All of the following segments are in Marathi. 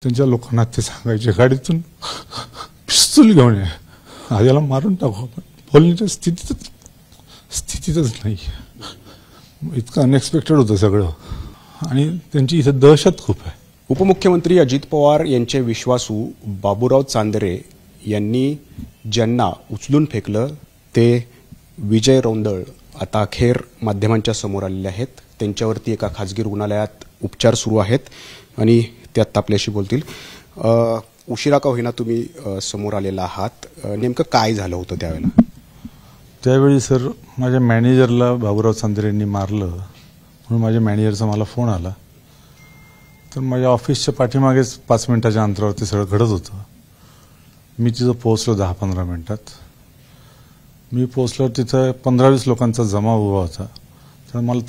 त्यांच्या लोकांना ते सांगायचे गाडीतून पिस्तूल घेऊन ये, याला मारून टाकू आपण. बोलण्याच्या स्थितीतच नाही. इतकं अनएक्सपेक्टेड होतं सगळं आणि त्यांची इथं दहशत खूप आहे. उपमुख्यमंत्री अजित पवार यांचे विश्वासू बाबूराव चांदरे यांनी ज्यांना उचलून फेकलं ते विजय रौंदळ आता अखेर माध्यमांच्या समोर आलेले आहेत. त्यांच्यावरती एका खाजगी रुग्णालयात उपचार सुरू आहेत आणि त्यात आपल्याशी बोलतील. उशिरा का होईना तुम्ही समोर आलेला आहात, नेमकं काय झालं होतं त्यावेळेला? त्यावेळी सर माझ्या मॅनेजरला बाबूराव चांदरे यांनी मारलं म्हणून माझ्या मॅनेजरचा मला फोन आला. तर माझ्या ऑफिसच्या पाठीमागेच 5 मिनिटाच्या अंतरावरती सगळं घडत होतं. मी तिथं पोहोचलो 10-15 मिनिटात. मी पोहोचल्यावर तिथं 15-20 लोकांचा जमाव उभा होता. तर मला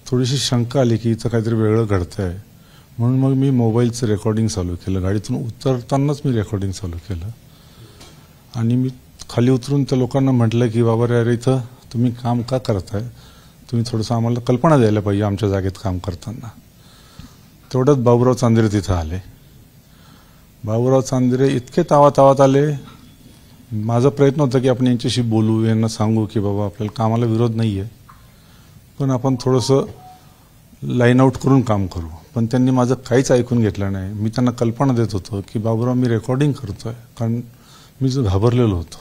थोडीशी शंका आली की इथं काहीतरी वेगळं घडतं आहे. म्हणून मग मी मोबाईलचं रेकॉर्डिंग चालू केलं. गाडीतून उतरतानाच मी रेकॉर्डिंग चालू केलं आणि मी खाली उतरून त्या लोकांना म्हटलं की बाबा रे इथं तुम्ही काम का करताय, तुम्ही थोडंसं आम्हाला कल्पना द्यायला पाहिजे आमच्या जागेत काम करताना. तेवढ्यात बाबूराव चांदरे तिथं आले. बाबूराव चांदरे इतके तावात आले. माझा प्रयत्न होता की आपण यांच्याशी बोलू, यांना सांगू की बाबा आपल्याला कामाला विरोध नाही आहे, पण आपण थोडंसं लाईन आउट करून काम करू. पण त्यांनी माझं काहीच ऐकून घेतलं नाही. मी त्यांना कल्पना देत होतो की बाबूराव मी रेकॉर्डिंग करतोय, कारण मी जो घाबरलेलो होतो.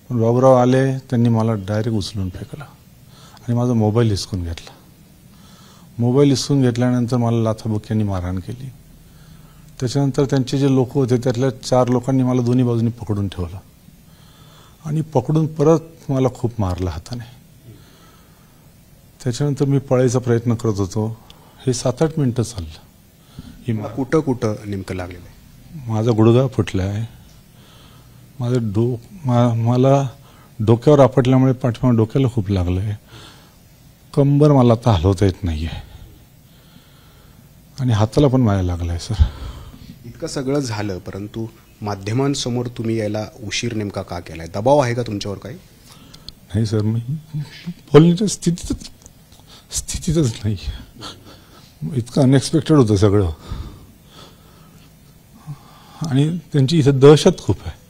पण बाबूराव आले, त्यांनी मला डायरेक्ट उचलून फेकलं आणि माझा मोबाईल हिसकून घेतला. मोबाईल हिसकून घेतल्यानंतर मला लाथाबुक्क्यांनी मारहाण केली. त्याच्यानंतर त्यांचे जे लोक होते त्यातल्या 4 लोकांनी मला दोन्ही बाजूनी पकडून ठेवलं आणि पकडून परत मला खूप मारलं हाताने. त्याच्यानंतर मी पळायचा प्रयत्न करत होतो. हे 7-8 मिनिटं चाललं. कुठं कुठं नेमकं लागलेलं आहे? माझा गुडघा फुटला आहे. मला डोक्यावर आपटल्यामुळे पाठीमागे डोक्याला खूप लागलं आहे. कंबर मला आता हलवता येत नाही आहे आणि हाताला पण माझ्या लागलं आहे. सर इतकं सगळं झालं परंतु माध्यमांसमोर तुम्ही यायला उशीर नेमका का केलाय? दबाव आहे का तुमच्यावर काही? नाही सर, मी बोलण्याच्या स्थितीतच नाही. इतकं अनएक्सपेक्टेड होतं सगळं आणि त्यांची इथं दहशत खूप आहे.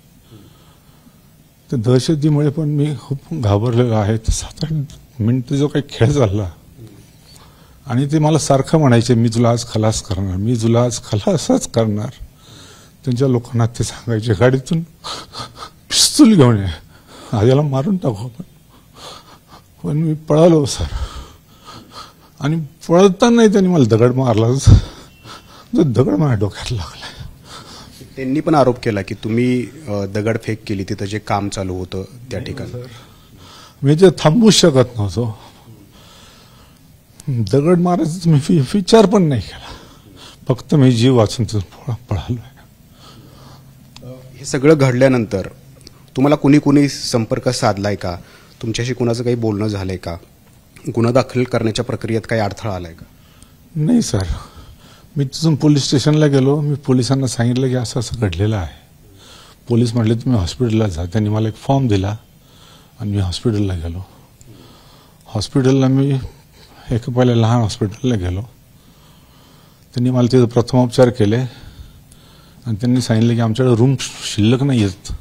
त्या दहशतीमुळे पण मी खूप घाबरलेलो आहे. 7-8 मिनिटं जो काही खेळ चालला आणि ते मला सारखं म्हणायचे मी तुला आज खलास करणार, मी तुला आज खलासच करणार. त्यांच्या लोकांना ते सांगायचे गाडीतून पिस्तूल घेऊन ये, याला मारून टाकू आपण. पण मी पळालो सर आणि पळतानाही त्यांनी मला दगड मारला. जो दगड माझ्या डोक्यात लागला. त्यांनी पण आरोप केला की तुम्ही दगडफेक केली तिथं जे काम चालू होतं त्या ठिकाणी. मी ते थांबूच शकत नव्हतो. दगड मारायचा मी विचार पण नाही केला. फक्त मी जीव वाचून पळालो. हे सगळं घडल्यानंतर तुम्हाला कुणी संपर्क साधलाय का? तुमच्याशी कुणाचं काही बोलणं झालंय का? गुन्हा दाखल करण्याच्या प्रक्रियेत काही अडथळा आलाय का? नाही सर, मी तिथून पोलीस स्टेशनला गेलो. मी पोलिसांना सांगितलं की असं असं घडलेलं आहे. पोलीस म्हटले तुम्ही हॉस्पिटलला जा. त्यांनी मला एक फॉर्म दिला आणि मी हॉस्पिटलला गेलो. हॉस्पिटलला मी पहिल्या लहान हॉस्पिटलला गेलो. त्यांनी मला तिथं प्रथमोपचार केले आणि त्यांनी सांगितलं की आमच्याकडे रूम शिल्लक नाही आहेत.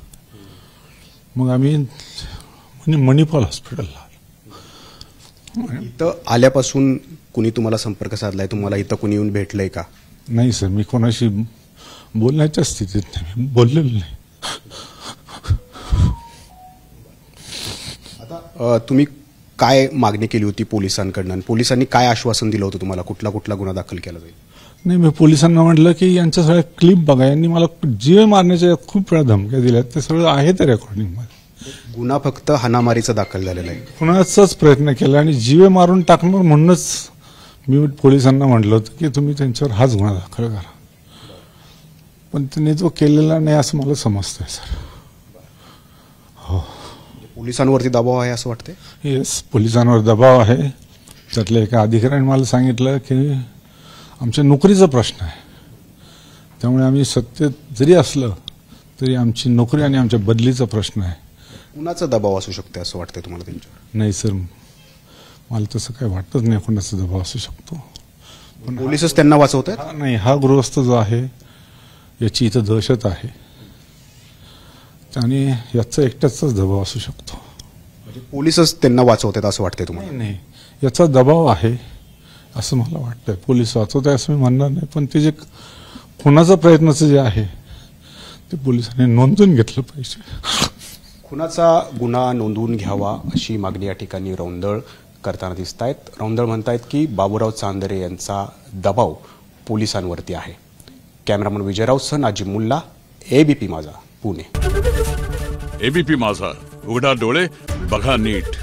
मग आम्ही मणिपाल हॉस्पिटलला. इथं आल्यापासून कुणी तुम्हाला संपर्क साधलाय? तुम्हाला इथं कुणी येऊन भेटलंय का? नाही सर, मी कोणाशी बोलण्याच्या स्थितीत नाही, बोललेलो नाही. आता तुम्ही काय मागणी केली होती पोलिसांकडनं? पोलिसांनी काय आश्वासन दिलं होतं तुम्हाला? कुठला गुन्हा दाखल केला जाईल? नाही, मी पोलिसांना म्हटलं की यांच्या सगळ्या क्लिप बघा. यांनी मला जीवे मारण्याच्या खूप वेळा धमक्या दिल्या. ते सगळं आहे त्या रेकॉर्डिंगमध्ये. गुन्हा फक्त हाणामारीचा दाखल झालेला आहे. कुणाचाच प्रयत्न केला आणि जीवे मारून टाकणार म्हणूनच मी पोलिसांना म्हटलं होतं की तुम्ही त्यांच्यावर हाच गुन्हा दाखल करा. पण त्यांनी तो केलेला नाही असं मला समजतंय सर. हो, पोलिसांवरती दबाव आहे असं वाटतंय? येस, पोलिसांवर दबाव आहे. त्यातल्या एका अधिकाऱ्याने मला सांगितलं की आमच्या नोकरीचा प्रश्न आहे, त्यामुळे आम्ही सत्तेत जरी असलं तरी आमची नोकरी आणि आमच्या बदलीचा प्रश्न आहे. कुणाचा दबाव असू शकते असं वाटतंय तुम्हाला त्यांच्यावर? नाही सर, मला तसं काही वाटतच नाही कोणाचा दबाव असू शकतो. पोलीसच त्यांना वाचवत आहेत. नाही, हा गृहस्थ जो आहे याची इथं दहशत आहे आणि याचा एकट्याचाच दबाव असू शकतो. पोलीसच त्यांना वाचवत आहेत असं वाटतंय तुम्हाला? नाही, याचा दबाव आहे असं मला वाटतंय. पोलीस वाचवत आहे असं मी म्हणणार नाही, पण ते जे खुनाचा प्रयत्नाचं जे आहे ते पोलिसांनी नोंदवून घेतलं पाहिजे. खुनाचा गुन्हा नोंदवून घ्यावा अशी मागणी या ठिकाणी रौंदळ करताना दिसत आहेत. रौंदळ म्हणतायत की बाबूराव चांदरे यांचा दबाव पोलिसांवरती आहे. कॅमेरामन विजयरावसह नाजिम मुल्ला, एबीपी माझा, पुणे. एबीपी माझा, उघडा डोळे बघा नीट.